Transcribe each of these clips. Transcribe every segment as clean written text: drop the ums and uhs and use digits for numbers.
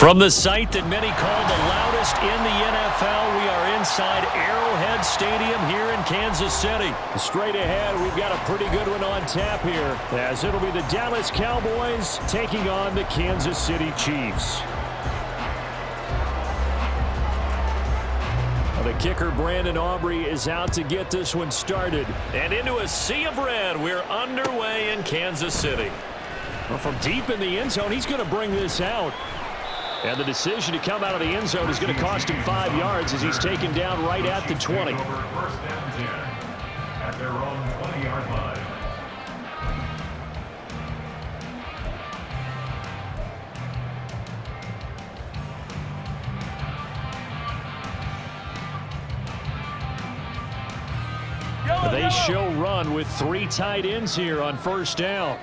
From the site that many call the loudest in the NFL, we are inside Arrowhead Stadium here in Kansas City. Straight ahead, we've got a pretty good one on tap here, as it'll be the Dallas Cowboys taking on the Kansas City Chiefs. The kicker, Brandon Aubrey, is out to get this one started. And into a sea of red, we're underway in Kansas City. Well, from deep in the end zone, he's going to bring this out. And the decision to come out of the end zone is going to cost him 5 yards as he's taken down right at the 20. First and 10 at their own 20-yard line. They show run with 3 tight ends here on first down.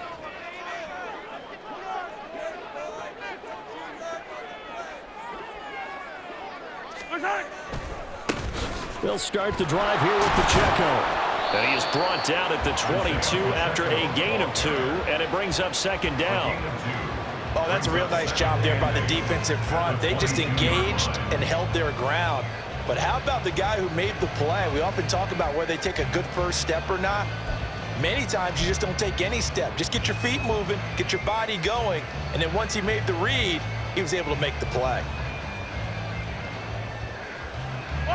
They'll start the drive here with Pacheco. And he is brought down at the 22 after a gain of 2, and it brings up second down. Oh, that's a real nice job there by the defensive front. They just engaged and held their ground. But how about the guy who made the play? We often talk about whether they take a good first step or not. Many times you just don't take any step. Just get your feet moving, get your body going, and then once he made the read, he was able to make the play.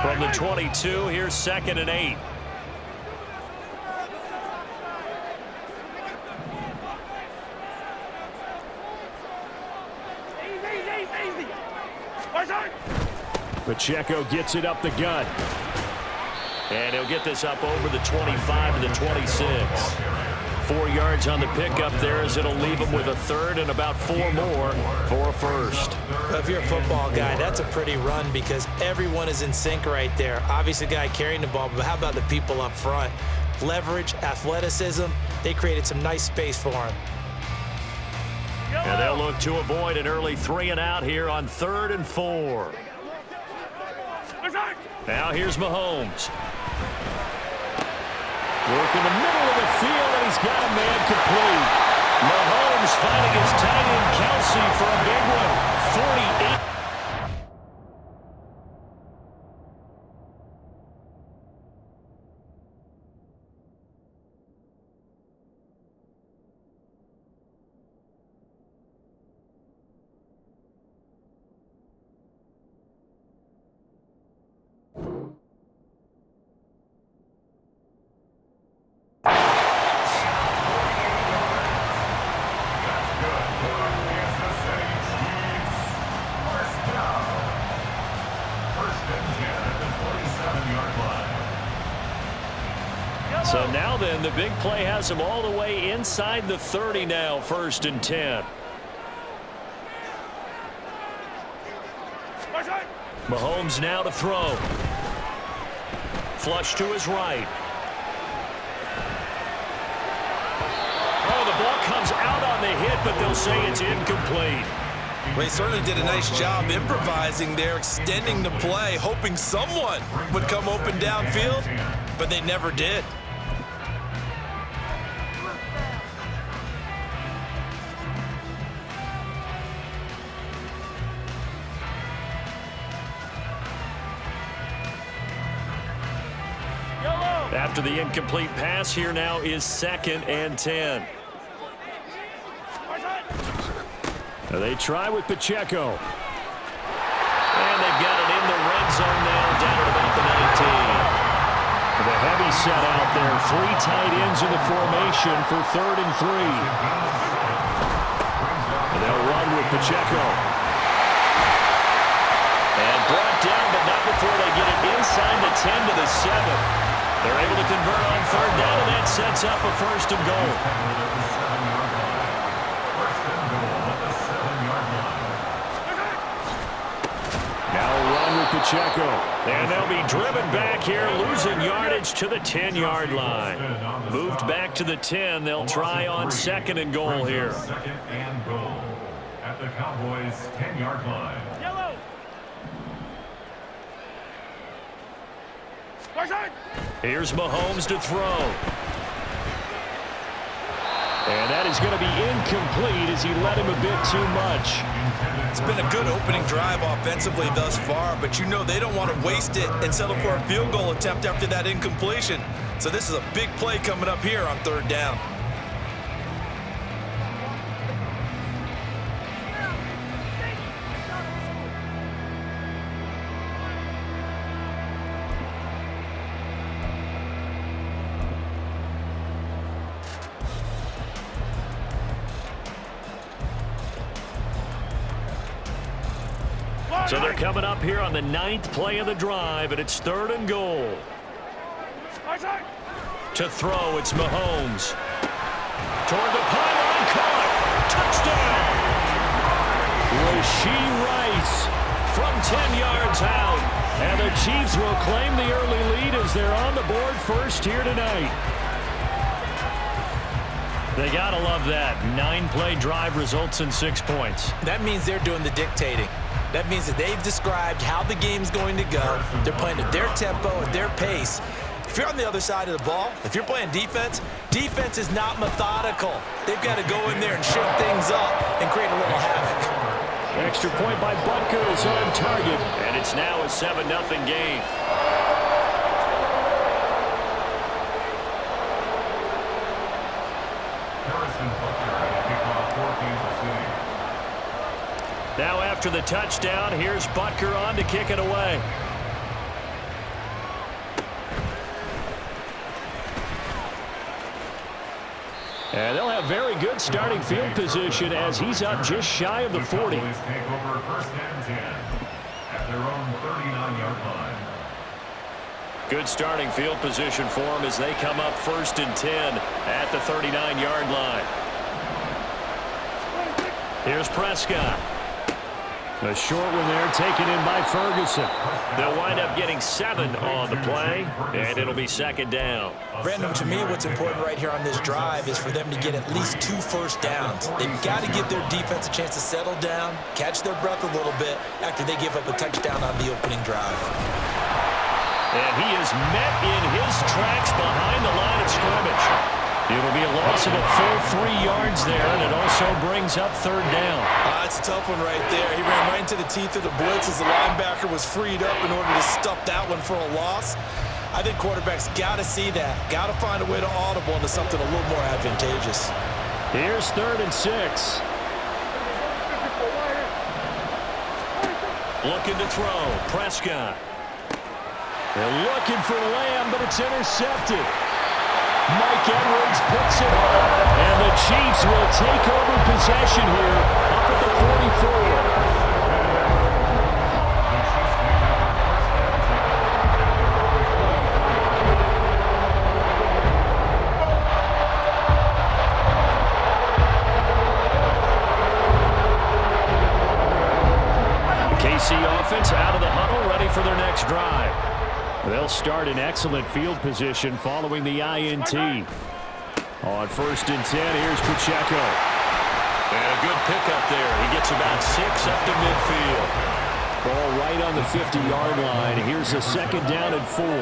From the 22, here's second and 8. Pacheco gets it up the gut. And he'll get this up over the 25 to the 26. 4 yards on the pickup there as it'll leave him with a third and about 4 more for a first. If you're a football guy, that's a pretty run because everyone is in sync right there. Obviously, the guy carrying the ball, but how about the people up front? Leverage, athleticism, they created some nice space for him. And they'll look to avoid an early 3 and out here on 3rd and 4. Now here's Mahomes. Work in the middle of the field, and he's got a man complete. Mahomes finding his tight end Kelsey for a big one. 48. So now then, the big play has him all the way inside the 30 now, 1st and 10. Mahomes now to throw. Flush to his right. Oh, the ball comes out on the hit, but they'll say it's incomplete. Well, he certainly did a nice job improvising there, extending the play, hoping someone would come open downfield, but they never did. After the incomplete pass, here now is 2nd and 10. Now they try with Pacheco. And they've got it in the red zone now, down at about the 19. The heavy set out there. 3 tight ends in the formation for 3rd and 3. And they'll run with Pacheco. And brought down, but not before they get it inside the 10 to the 7. They're able to convert on 3rd down, and that sets up a 1st and goal. Now a run with Pacheco. And they'll be driven back here, losing yardage to the 10-yard line. Moved back to the 10. They'll try on 2nd and goal here. 2nd and goal at the Cowboys' 10-yard line. Here's Mahomes to throw. And that is going to be incomplete as he led him a bit too much. It's been a good opening drive offensively thus far, but you know they don't want to waste it and settle for a field goal attempt after that incompletion. So this is a big play coming up here on 3rd down. So they're coming up here on the 9th play of the drive, and it's 3rd and goal. To throw, it's Mahomes. Toward the pylon, caught. Touchdown! Rashee Rice from 10 yards out. And the Chiefs will claim the early lead as they're on the board first here tonight. They got to love that. 9-play drive results in 6 points. That means they're doing the dictating. That means that they've described how the game's going to go. They're playing at their tempo, at their pace. If you're on the other side of the ball, if you're playing defense, defense is not methodical. They've got to go in there and shake things up and create a little havoc. Extra point by Butker is on target. And it's now a 7-0 game. Now after the touchdown, here's Butker on to kick it away. And they'll have very good starting field position as he's up just shy of the 40. Take over 1st and 10 at their own 39-yard line. Good starting field position for them as they come up 1st and 10 at the 39-yard line. Here's Prescott. A short one there taken in by Ferguson. They'll wind up getting 7 on the play, and it'll be 2nd down. Brandon, to me, what's important right here on this drive is for them to get at least 2 first downs. They've got to give their defense a chance to settle down, catch their breath a little bit after they give up a touchdown on the opening drive. And he is met in his tracks behind the line of scrimmage. It'll be a loss of a full 3 yards there, and it also brings up 3rd down. That's a tough one right there. He ran right into the teeth of the blitz as the linebacker was freed up in order to stuff that one for a loss. I think quarterbacks got to see that. Got to find a way to audible into something a little more advantageous. Here's 3rd and 6. Looking to throw. Prescott. They're looking for Lamb, but it's intercepted. Mike Edwards picks it up, and the Chiefs will take over possession here up at the 44. The KC offense out of the huddle, ready for their next drive. They'll start in excellent field position following the INT. On 1st and 10, here's Pacheco. And a good pickup there. He gets about 6 up to midfield. Ball right on the 50-yard line. Here's a 2nd down and 4. And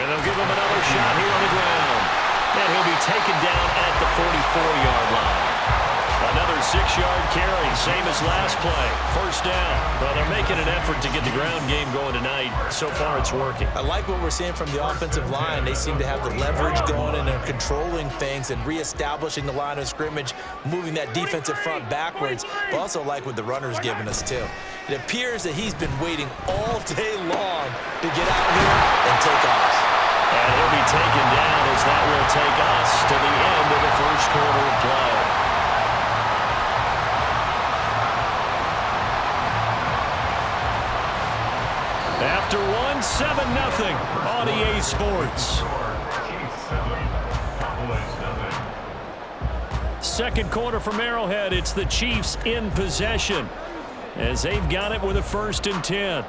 they'll give him another shot here on the ground. And he'll be taken down at the 44-yard line. Another 6-yard carry, same as last play. 1st down. Well, they're making an effort to get the ground game going tonight. So far, it's working. I like what we're seeing from the offensive line. They seem to have the leverage going, and they're controlling things and reestablishing the line of scrimmage, moving that defensive front backwards. But also like what the runner's giving us, too. It appears that he's been waiting all day long to get out here and take off. And he'll be taken down as that will take us to the end of the 1st quarter of play. After 7-0 on EA Sports. 2nd quarter from Arrowhead. It's the Chiefs in possession as they've got it with a 1st and 10.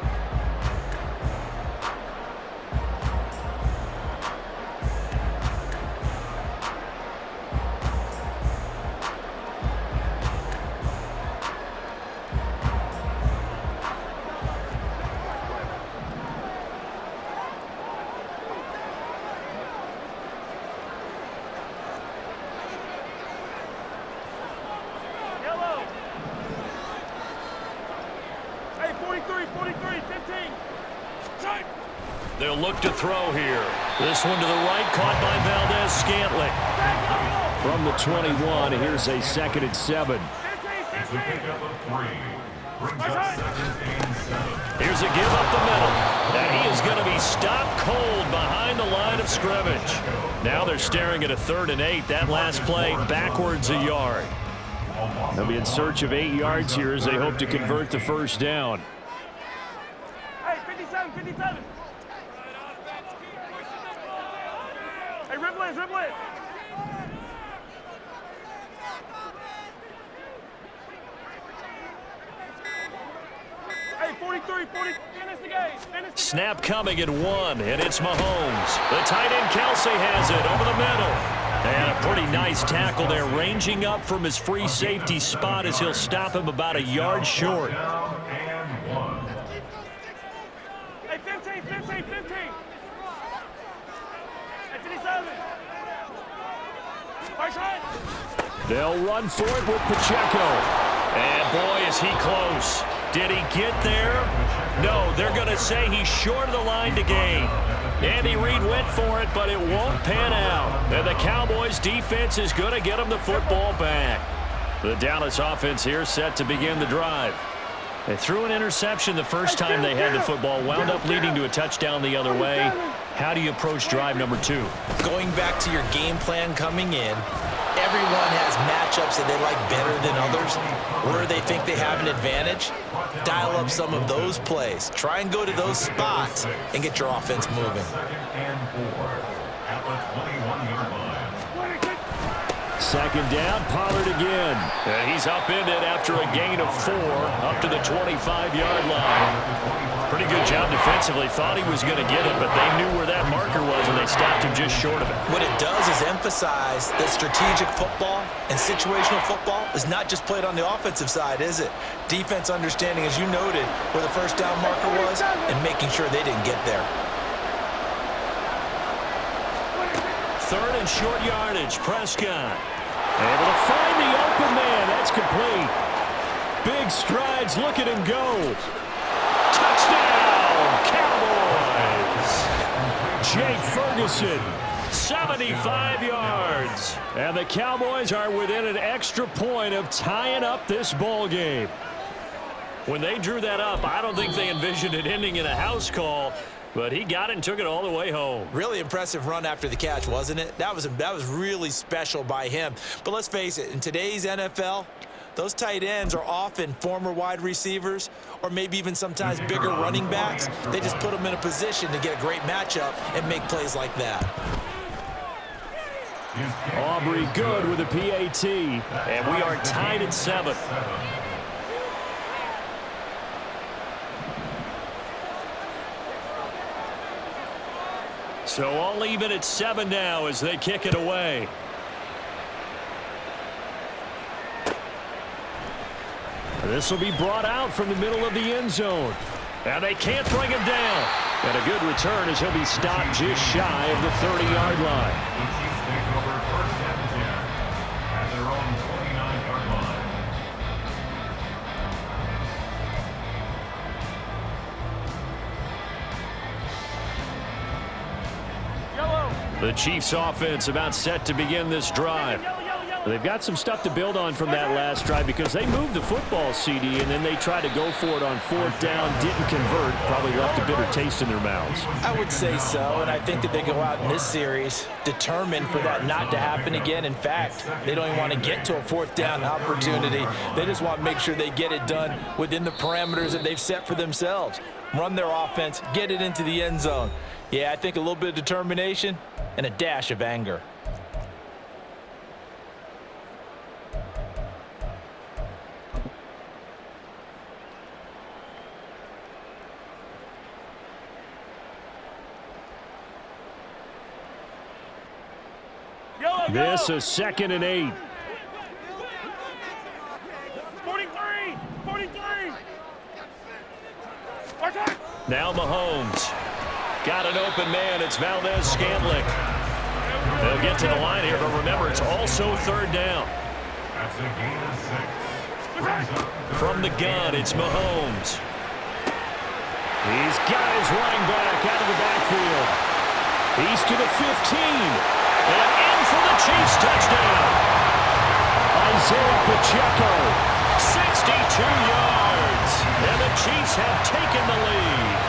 They'll look to throw here. This one to the right, caught by Valdez-Scantling. From the 21, here's a 2nd and 7. It's a pickup of 3. Brings up 2nd and 7. Here's a give up the middle. And he is going to be stopped cold behind the line of scrimmage. Now they're staring at a 3rd and 8. That last play backwards a yard. They'll be in search of 8 yards here as they hope to convert the first down. Hey, 57, 57. Hey, dribble it, dribble it. Hey, 43, 40, finish the game. Snap coming at 1, and it's Mahomes. The tight end Kelsey has it over the middle. And a pretty nice tackle there, ranging up from his free safety spot as he'll stop him about a yard short. Hey, 15, 15, 15. Hey, 57. Right side. They'll run for it with Pacheco. And boy, is he close. Did he get there? No, they're going to say he's short of the line to gain. Andy Reid went for it, but it won't pan out. And the Cowboys defense is going to get him the football back. The Dallas offense here set to begin the drive. They threw an interception the first time they had the football, wound up leading to a touchdown the other way. How do you approach drive number 2? Going back to your game plan coming in, everyone has matchups that they like better than others, where they think they have an advantage. Dial up some of those plays. Try and go to those spots and get your offense moving. 2nd and 4 at the 21-yard line. 2nd down, Pollard again. And he's upended after a gain of 4 up to the 25-yard line. Pretty good job defensively. Thought he was going to get it, but they knew where that marker was, and they stopped him just short of it. What it does is emphasize that strategic football and situational football is not just played on the offensive side, is it? Defense understanding, as you noted, where the first down marker was and making sure they didn't get there. 3rd and short yardage. Prescott able to find the open man. That's complete. Big strides. Look at him go. Touchdown, Cowboys. Jake Ferguson. 75 yards. And the Cowboys are within an extra point of tying up this ball game. When they drew that up, I don't think they envisioned it ending in a house call, but he got it and took it all the way home. Really impressive run after the catch, wasn't it? That was really special by him. But let's face it, in today's NFL, those tight ends are often former wide receivers or maybe even sometimes bigger running backs. They just put them in a position to get a great matchup and make plays like that. Aubrey good with a PAT. And we are tied at 7. So all even at 7 now as they kick it away. This will be brought out from the middle of the end zone. And they can't bring him down. And a good return as he'll be stopped just shy of the 30-yard line. The Chiefs take over 1st and 10 at their own 29-yard line. The Chiefs offense about set to begin this drive. They've got some stuff to build on from that last drive because they moved the football, CD, and then they tried to go for it on 4th down, didn't convert, probably left a bitter taste in their mouths. I would say so, and I think that they go out in this series determined for that not to happen again. In fact, they don't even want to get to a 4th down opportunity. They just want to make sure they get it done within the parameters that they've set for themselves. Run their offense, get it into the end zone. Yeah, I think a little bit of determination and a dash of anger. This is 2nd and 8. 43, 43. Now Mahomes. Got an open man. It's Valdez-Scantling. They'll get to the line here, but remember, it's also 3rd down. That's a gain of 6. From the gun, it's Mahomes. He's got his running back out of the backfield. He's to the 15. And in for the Chiefs touchdown. Isaiah Pacheco, 62 yards. And the Chiefs have taken the lead.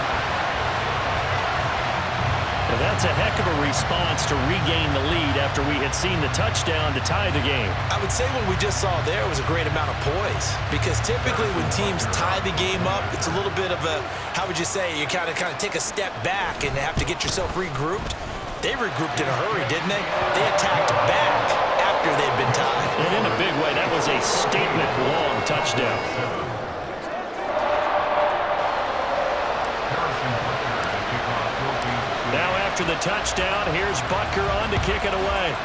Well, that's a heck of a response to regain the lead after we had seen the touchdown to tie the game. I would say what we just saw there was a great amount of poise, because typically when teams tie the game up, it's a little bit of a, how would you say, you kind of take a step back and have to get yourself regrouped. They regrouped in a hurry, didn't they? They attacked back after they'd been tied. And in a big way, that was a statement-long touchdown. Now after the touchdown, here's Butker on to kick it away.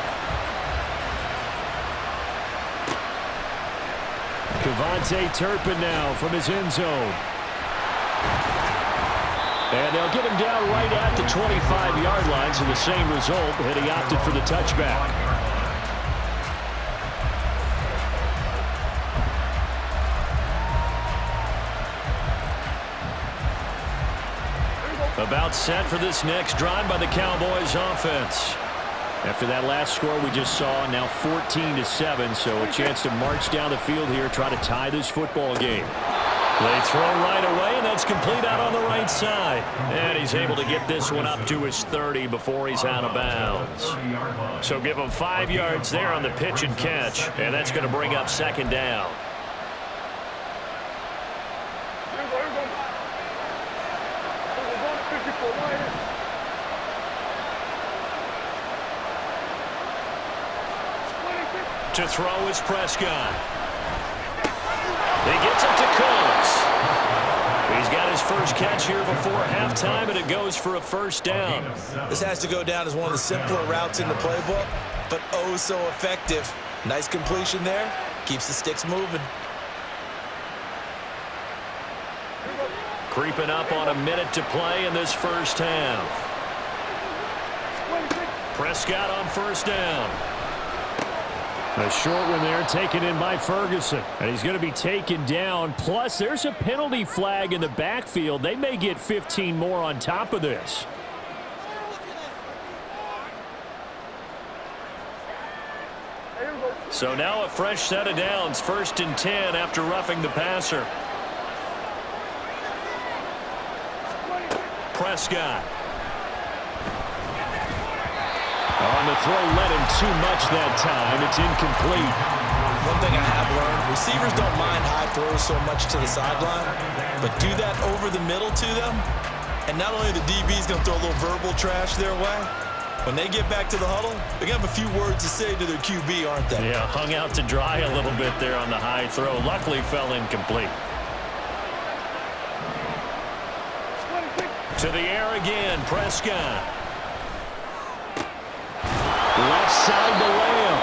Kevontae Turpin now from his end zone. And they'll get him down right at the 25-yard line, so the same result, and he opted for the touchback. About set for this next drive by the Cowboys offense. After that last score we just saw, now 14-7, so a chance to march down the field here, try to tie this football game. They throw right away, and that's complete out on the right side. And he's able to get this one up to his 30 before he's out of bounds. So give him 5 yards there on the pitch and catch, and that's going to bring up second down. To throw is Prescott. He gets it to Cooks. He's got his first catch here before halftime, and it goes for a first down. This has to go down as one of the simpler routes in the playbook, but oh so effective. Nice completion there. Keeps the sticks moving. Creeping up on a minute to play in this first half. Prescott on first down. A short one there, taken in by Ferguson. And he's going to be taken down. Plus, there's a penalty flag in the backfield. They may get 15 more on top of this. So now a fresh set of downs. 1st and 10 after roughing the passer. Prescott. On the throw, let him too much that time. It's incomplete. One thing I have learned, receivers don't mind high throws so much to the sideline, but do that over the middle to them, and not only the DB's going to throw a little verbal trash their way, when they get back to the huddle, they're going to have a few words to say to their QB, aren't they? Yeah, hung out to dry a little bit there on the high throw. Luckily fell incomplete. To the air again, Prescott. Left side to Lamb.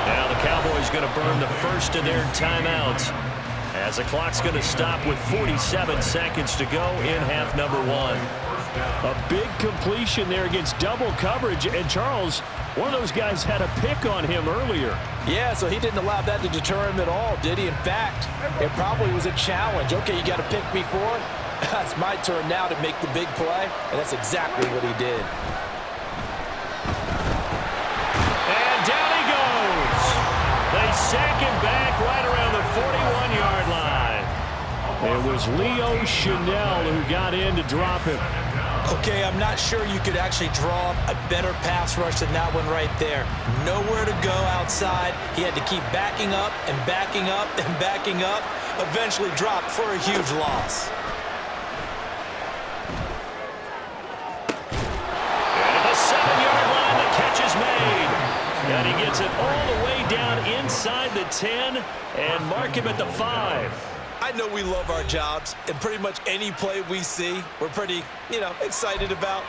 Now the Cowboys going to burn the first of their timeouts as the clock's going to stop with 47 seconds to go in half number 1. A big completion there against double coverage, and Charles, one of those guys had a pick on him earlier. Yeah, so he didn't allow that to deter him at all, did he? In fact, it probably was a challenge. Okay, you got to pick me for it. It's my turn now to make the big play, and that's exactly what he did. They sack him back right around the 41-yard line. It was Leo Chanel who got in to drop him. Okay, I'm not sure you could actually draw a better pass rush than that one right there. Nowhere to go outside. He had to keep backing up and backing up and backing up. Eventually dropped for a huge loss. And at the 7-yard line, the catch is made. And he gets it all the way down inside the 10 and mark him at the 5. I know we love our jobs, and pretty much any play we see, we're pretty, excited about.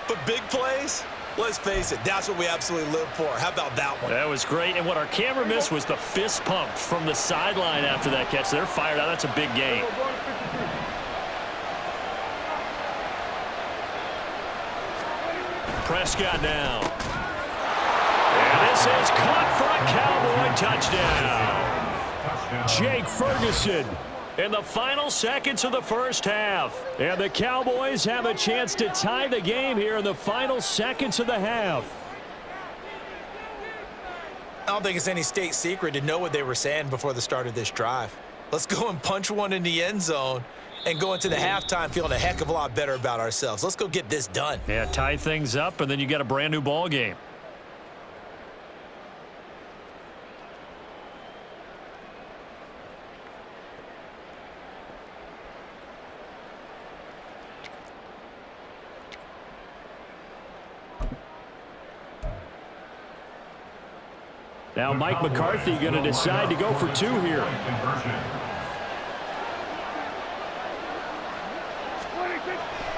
But big plays, let's face it, that's what we absolutely live for. How about that one? That was great, and what our camera missed was the fist pump from the sideline after that catch. They're fired out. That's a big game. Prescott now. And this is caught for a Cowboy touchdown. Jake Ferguson In the final seconds of the first half. And the Cowboys have a chance to tie the game here in the final seconds of the half. I don't think it's any state secret to know what they were saying before the start of this drive. Let's go and punch one in the end zone and go into the halftime feeling a heck of a lot better about ourselves. Let's go get this done. Yeah, tie things up, and then you got a brand new ball game. Now Mike McCarthy going to decide to go for two here.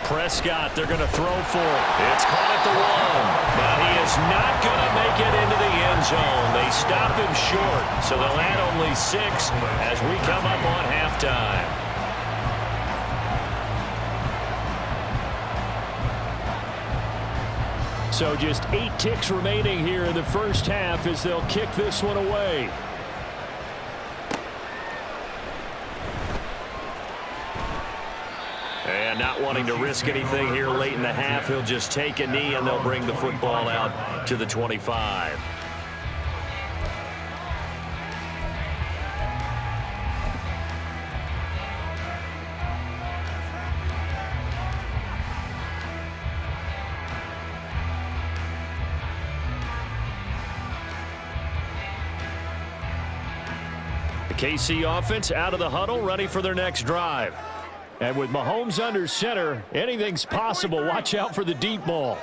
Prescott, they're going to throw for it. It's caught at the 1. But he is not going to make it into the end zone. They stop him short, so they'll add only 6 as we come up on halftime. So just 8 ticks remaining here in the first half as they'll kick this one away. And not wanting to risk anything here late in the half, he'll just take a knee and they'll bring the football out to the 25. The KC offense out of the huddle, ready for their next drive. And with Mahomes under center, anything's possible. Watch out for the deep ball.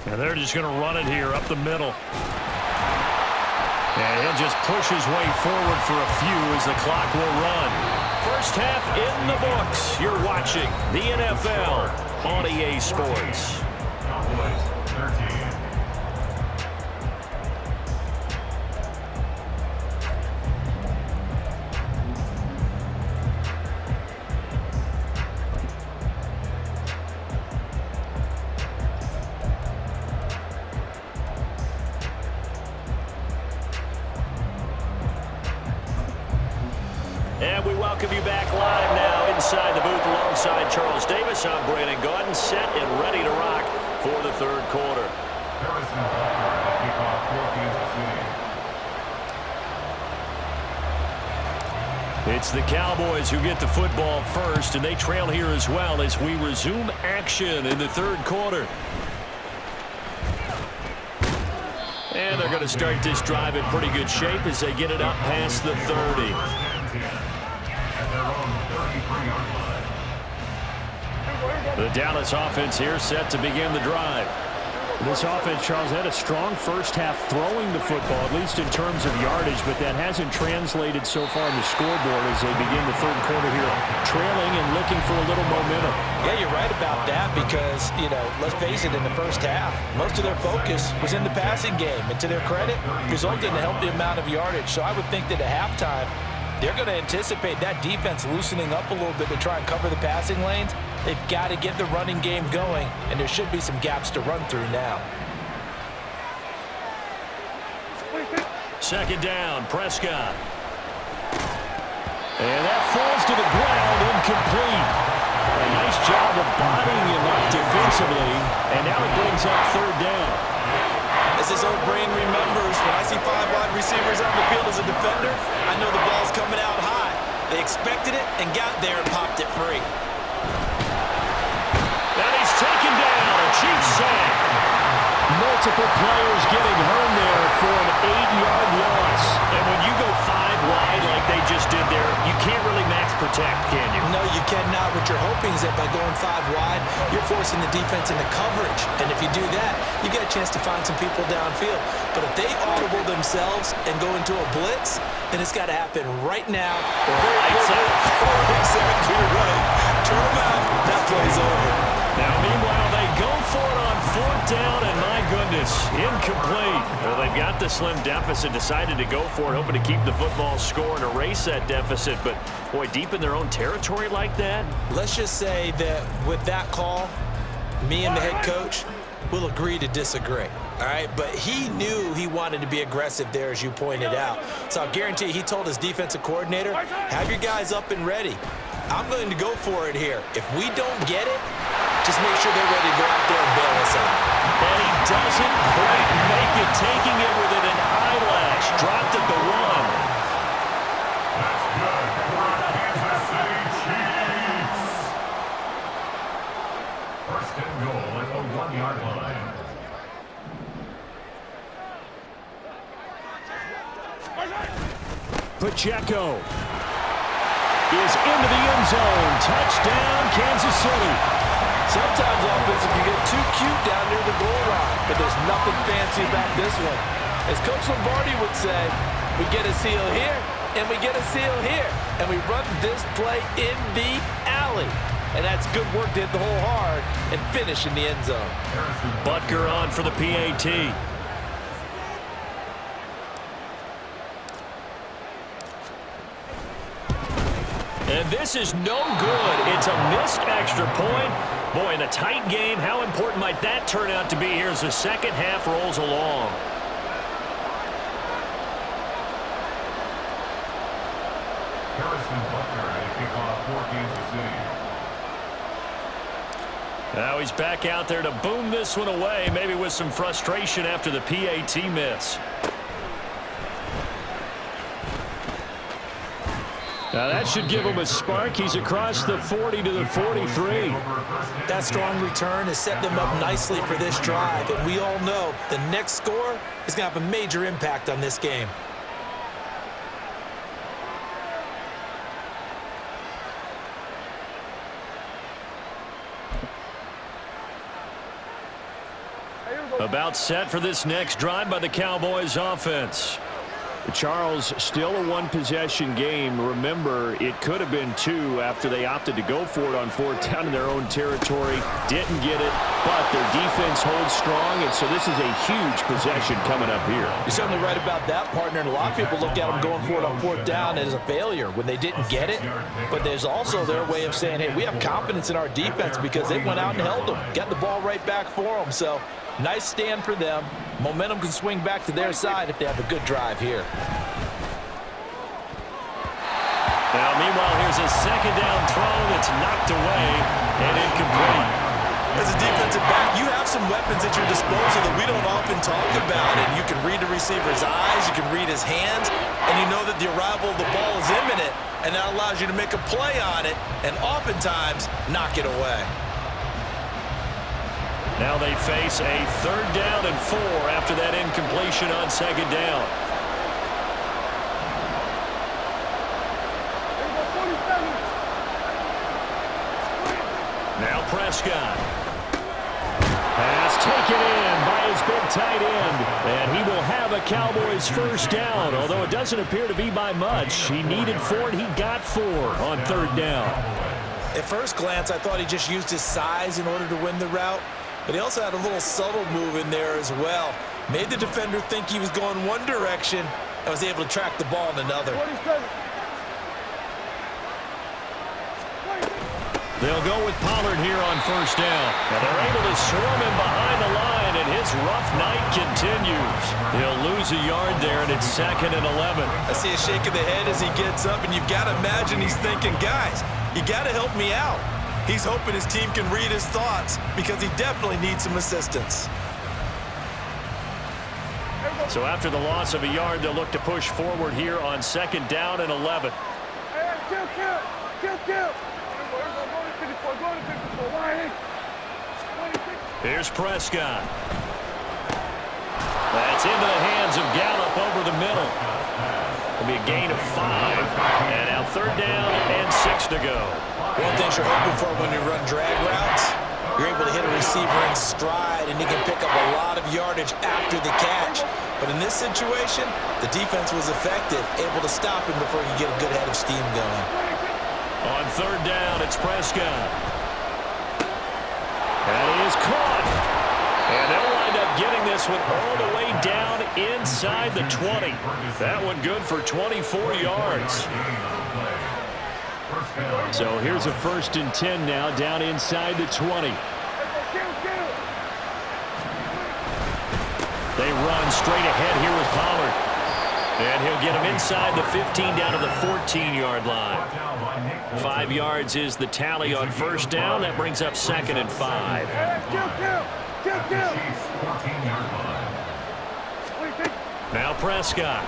And they're just going to run it here up the middle. And he'll just push his way forward for a few as the clock will run. First half in the books. You're watching the NFL on EA Sports. Cowboys 13. And we welcome you back live now inside the booth alongside Charles Davis. I'm Brandon Gaudin, set and ready to rock for the third quarter. Harrison Butker will kick off for Kansas City. It's the Cowboys who get the football first, and they trail here as well as we resume action in the third quarter. And they're going to start this drive in pretty good shape as they get it up past the 30. The Dallas offense here set to begin the drive. This offense, Charles, had a strong first half throwing the football, at least in terms of yardage, but that hasn't translated so far on the scoreboard as they begin the third quarter here, trailing and looking for a little momentum. Yeah, you're right about that because, let's face it, in the first half, most of their focus was in the passing game. And to their credit, result didn't help the amount of yardage. So I would think that at halftime, they're going to anticipate that defense loosening up a little bit to try and cover the passing lanes. They've got to get the running game going, and there should be some gaps to run through now. Second down, Prescott. And that falls to the ground, incomplete. A nice job of bodying him up defensively, and now it brings up third down. As his old brain remembers, when I see 5 wide receivers on the field as a defender, I know the ball's coming out high. They expected it and got there and popped it free. And he's taken down, a cheap sack. Multiple players getting hurt there for an 8-yard loss. And when you go 5 wide like they just did there, you can't really max protect, can you? No, you cannot. What you're hoping is that by going 5 wide, you're forcing the defense into coverage. And if you do that, you get a chance to find some people downfield. But if they audible themselves and go into a blitz, then it's got to happen right now. Exactly right. Turn them out. That play's over. Now, meanwhile, they go for it on fourth down, and my goodness, incomplete. Well, they've got the slim deficit, decided to go for it, hoping to keep the football score and erase that deficit. But, boy, deep in their own territory like that. Let's just say that with that call, Me and the head coach will agree to disagree, all right? But he knew he wanted to be aggressive there, as you pointed out. So I'll guarantee he told his defensive coordinator, have your guys up and ready. I'm going to go for it here. If we don't get it, just make sure they're ready to go out there and bail us out. And he doesn't quite make it, taking it within an eyelash. Dropped at the 1. That's good for Kansas City Chiefs. First and goal at the 1-yard line. Pacheco is into the end zone. Touchdown, Kansas City. Sometimes offense can get too cute down near the goal line, but there's nothing fancy about this one. As Coach Lombardi would say, we get a seal here, and we get a seal here, and we run this play in the alley. And that's good work to hit the hole hard and finish in the end zone. Butker on for the PAT. And this is no good. It's a missed extra point. Boy, in a tight game, how important might that turn out to be here as the second half rolls along? Harrison Butker, a kickoff for Kansas City. Now he's back out there to boom this one away, maybe with some frustration after the PAT miss. Now that should give him a spark. He's across the 40 to the 43. That strong return has set them up nicely for this drive, and we all know the next score is going to have a major impact on this game. About set for this next drive by the Cowboys offense. Charles, still a one-possession game. Remember, it could have been 2 after they opted to go for it on 4th down in their own territory. Didn't get it, but their defense holds strong, and so this is a huge possession coming up here. You're certainly right about that, partner, and a lot of people look at them going for it on 4th down as a failure when they didn't get it. But there's also their way of saying, hey, we have confidence in our defense because they went out and held them, got the ball right back for them. So nice stand for them. Momentum can swing back to their side if they have a good drive here. Now, meanwhile, here's a second down throw that's knocked away and incomplete. As a defensive back, you have some weapons at your disposal that we don't often talk about, and you can read the receiver's eyes, you can read his hands, and you know that the arrival of the ball is imminent, and that allows you to make a play on it and oftentimes knock it away. Now they face a 3rd down and 4 after that incompletion on 2nd down. Now Prescott. Pass taken in by his big tight end. And he will have a Cowboys 1st down, although it doesn't appear to be by much. He needed 4, and he got 4 on 3rd down. At first glance, I thought he just used his size in order to win the route. But he also had a little subtle move in there as well. Made the defender think he was going one direction and was able to track the ball in another. They'll go with Pollard here on 1st down. And they're able to swarm him behind the line, and his rough night continues. He'll lose a yard there, and it's 2nd and 11. I see a shake of the head as he gets up, and you've got to imagine he's thinking, guys, you got to help me out. He's hoping his team can read his thoughts because he definitely needs some assistance. So after the loss of a yard, they'll look to push forward here on 2nd down and 11. Here's Prescott. That's into the hands of Gallup over the middle. It'll be a gain of 5. And now 3rd down and 6 to go. One thing you're hoping for when you run drag routes, you're able to hit a receiver in stride, and he can pick up a lot of yardage after the catch. But in this situation, the defense was effective, able to stop him before he could get a good head of steam going. On 3rd down, it's Prescott. And he is caught. And they'll wind up getting this one all the way down inside the 20. That one good for 24 yards. So here's a 1st and 10 now down inside the 20. run straight ahead here with Pollard. And he'll get him inside the 15 down to the 14-yard line. 5 yards is the tally on first down. That brings up 2nd and 5. Now Prescott.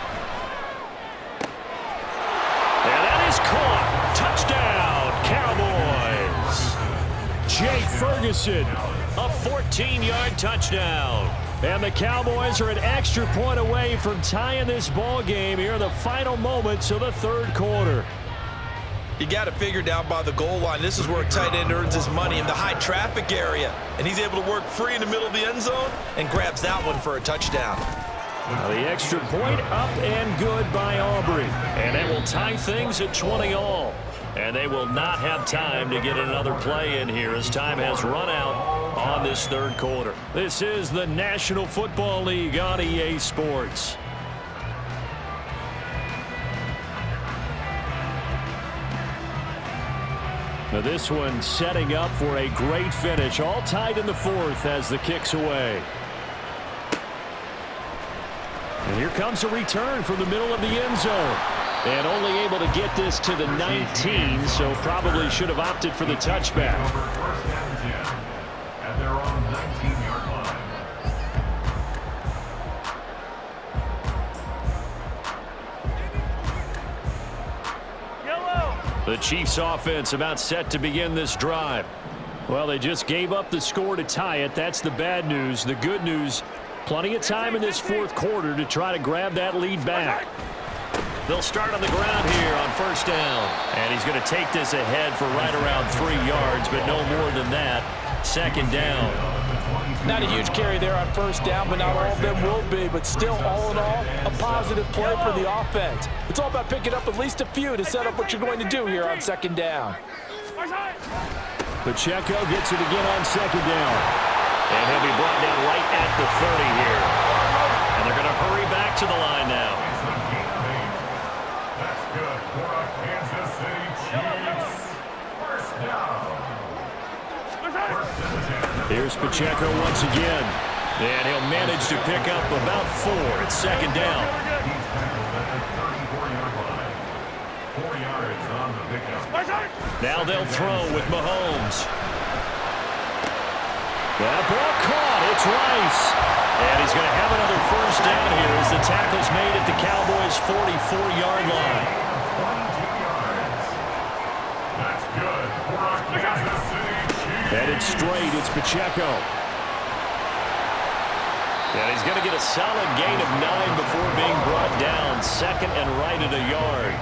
And that is caught. Touchdown, Cowboys. Jake Ferguson, a 14-yard touchdown. And the Cowboys are an extra point away from tying this ball game here in the final moments of the third quarter. You got to figure down by the goal line. This is where a tight end earns his money, in the high traffic area. And he's able to work free in the middle of the end zone and grabs that one for a touchdown. Now the extra point up and good by Aubrey. And that will tie things at 20 all. And they will not have time to get another play in here as time has run out on this third quarter. This is the National Football League on EA Sports. Now this one setting up for a great finish. All tied in the fourth as the kick's away. And here comes a return from the middle of the end zone. And only able to get this to the 19, so probably should have opted for the touchback. First down 10 at their own 19-yard line. The Chiefs offense about set to begin this drive. Well, they just gave up the score to tie it. That's the bad news. The good news, plenty of time in this fourth quarter to try to grab that lead back. They'll start on the ground here on first down. And he's going to take this ahead for right around 3 yards, but no more than that. Second down. Not a huge carry there on first down, but not all of them will be. But still, all in all, a positive play for the offense. It's all about picking up at least a few to set up what you're going to do here on second down. Pacheco gets it again on second down. And he'll be brought down right at the 30 here. And they're going to hurry back to the line now. That's good for a Kansas City Chiefs. First down. Here's Pacheco once again. And he'll manage to pick up about 4 at second down. He's tackled at the 34-yard line. 4 yards on the pickup. Now they'll throw with Mahomes. That ball caught. It's Rice. And he's going to have another first down here as the tackle's made at the Cowboys' 44-yard line. 22 yards. That's good for a Kansas City Chiefs. Headed straight, it's Pacheco. And he's going to get a solid gain of 9 before being brought down. Second and right at a yard.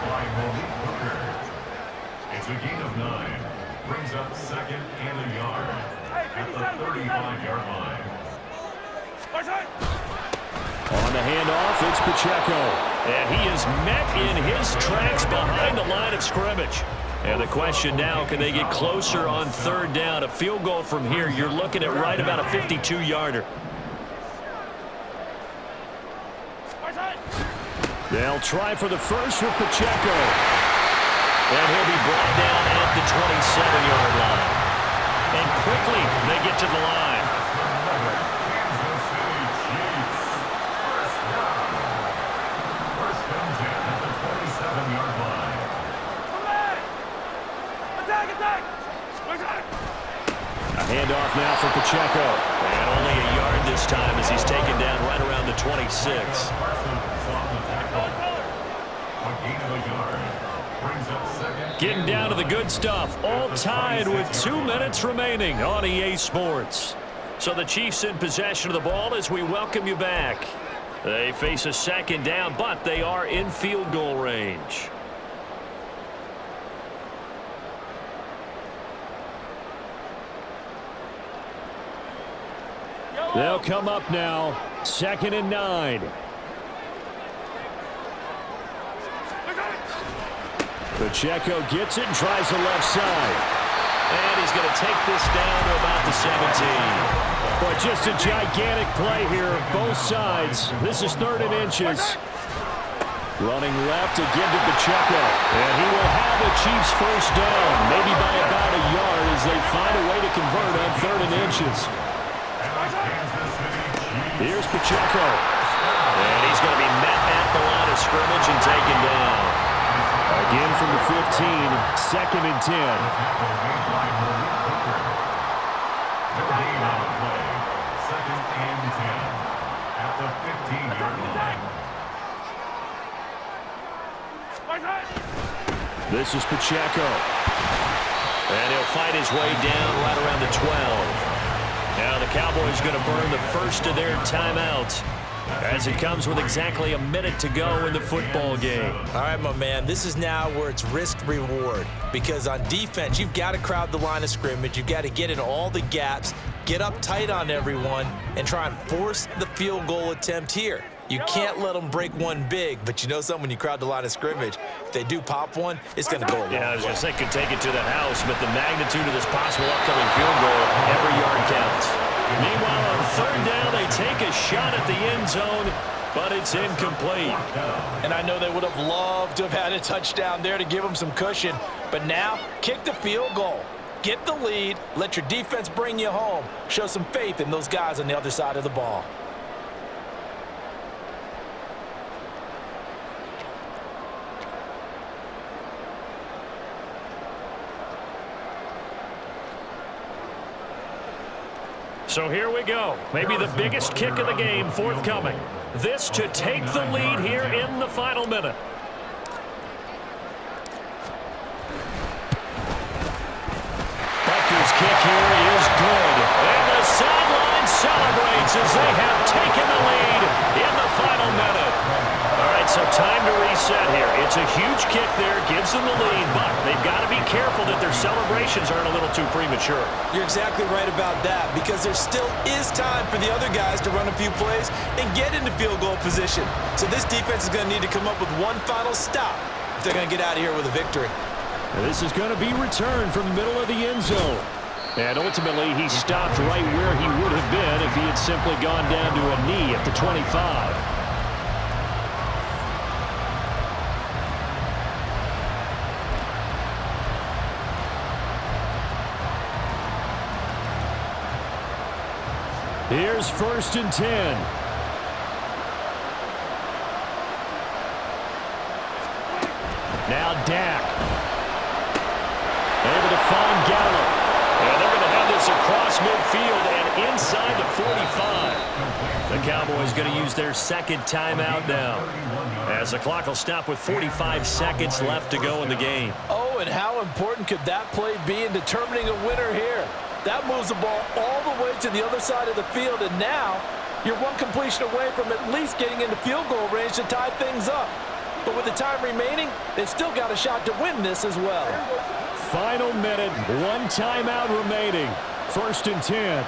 It's a gain of 9. Brings up second and a yard at the 35-yard line. On the handoff, it's Pacheco. And he is met in his tracks behind the line of scrimmage. And the question now, can they get closer on third down? A field goal from here, you're looking at right about a 52-yarder. They'll try for the first with Pacheco. And he'll be brought down at the 27-yard line. And quickly, they get to the line. Kansas City Chiefs. First down 10 at the 27-yard line. A handoff now for Pacheco. And only a yard this time as he's taken down right around the 26. Parsons on the tackle. A gain of a yard. Brings up second. Getting down to the good stuff. All tied with 2 minutes remaining on EA Sports. So the Chiefs in possession of the ball as we welcome you back. They face a second down, but they are in field goal range. They'll come up now. 2nd and 9. Pacheco gets it and tries the left side. And he's going to take this down to about the 17. But just a gigantic play here, both sides. This is 3rd and inches. Running left again to Pacheco. And he will have the Chiefs first down, maybe by about a yard as they find a way to convert on 3rd and inches. Kansas City Chiefs. Here's Pacheco. And he's going to be met at the line of scrimmage and taken down. Again from the 15, 2nd and 10. Second and 10 at the 15-yard line. This is Pacheco. And he'll fight his way down right around the 12. Now the Cowboys going to burn the first of their timeouts as it comes with exactly a minute to go in the football game. All right, my man, this is now where it's risk-reward, because on defense, you've got to crowd the line of scrimmage. You've got to get in all the gaps, get up tight on everyone, and try and force the field goal attempt here. You can't let them break one big, but you know something, when you crowd the line of scrimmage, if they do pop one, it's going to go a long way. Yeah, I was going to say could take it to the house, but the magnitude of this possible upcoming field goal, every yard counts. Meanwhile, on 3rd down, they take a shot at the end zone, but it's incomplete. And I know they would have loved to have had a touchdown there to give them some cushion, but now kick the field goal. Get the lead, let your defense bring you home. Show some faith in those guys on the other side of the ball. So here we go. Maybe the biggest kick of the game forthcoming. This to take the lead here in the final minute. Butker's kick here is good. And the sideline celebrates as they have taken the lead in the final minute. All right, so time to reset here. It's a huge kick there, gives them the lead, but they've got to be careful that their celebrations aren't a little too premature. You're exactly right about that, because there still is time for the other guys to run a few plays and get into field goal position. So this defense is going to need to come up with one final stop if they're going to get out of here with a victory. And this is going to be returned from the middle of the end zone. And ultimately, he stopped right where he would have been if he had simply gone down to a knee at the 25. Here's 1st and 10. Now Dak. Able to find Gallup. And they're going to have this across midfield and inside the 45. The Cowboys going to use their 2nd timeout now, as the clock will stop with 45 seconds left to go in the game. Oh, and how important could that play be in determining a winner here? That moves the ball all the way to the other side of the field, and now you're one completion away from at least getting into field goal range to tie things up. But with the time remaining, they've still got a shot to win this as well. Final minute, 1 timeout remaining. 1st and 10.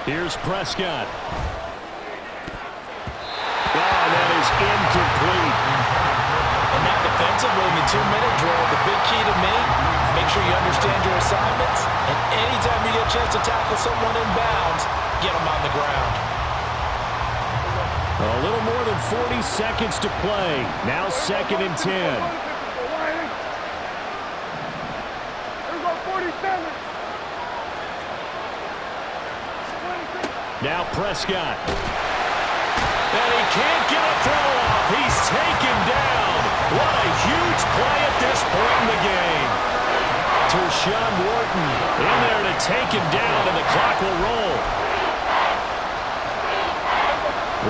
Here's Prescott. Oh, that is incomplete. And now defensively in the 2-minute drill, the big key to me, make sure you understand your assignments, and anytime you get a chance to tackle someone in bounds, get them on the ground. A little more than 40 seconds to play. Now 2nd and 10. Now Prescott. And he can't get a throw off. He's taken down. What a huge play at this point in the game. Tershawn Wharton in there to take him down, and the clock will roll.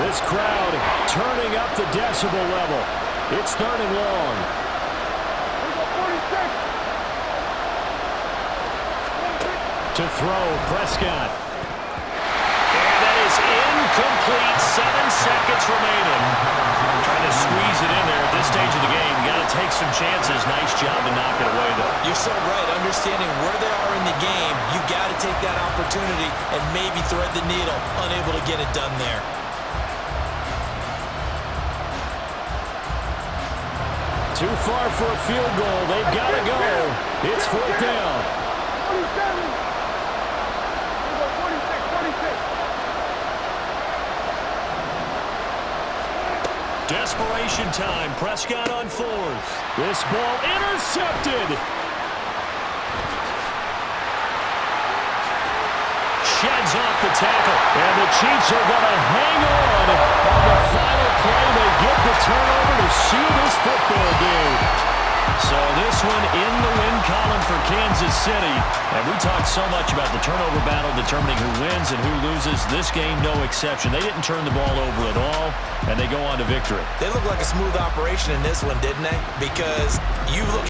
This crowd turning up the decibel level. It's 3rd and long. To throw, Prescott. And that is incomplete. 7 seconds remaining. Trying to squeeze it in there at this stage of the game. You got to take some chances. Nice job to knock it away, though. You're so right. Understanding where they are in the game, you got to take that opportunity and maybe thread the needle. Unable to get it done there. Too far for a field goal. They've got to go. It's 4th down. 47. Desperation time. Prescott on fourth. This ball intercepted. Sheds off the tackle. And the Chiefs are going to hang on the final play. They get the turnover to seal this football game. So this one in the win column for Kansas City. And we talked so much about the turnover battle determining who wins and who loses. This game, no exception. They didn't turn the ball over at all, and they go on to victory. They look like a smooth operation in this one, didn't they? Because you look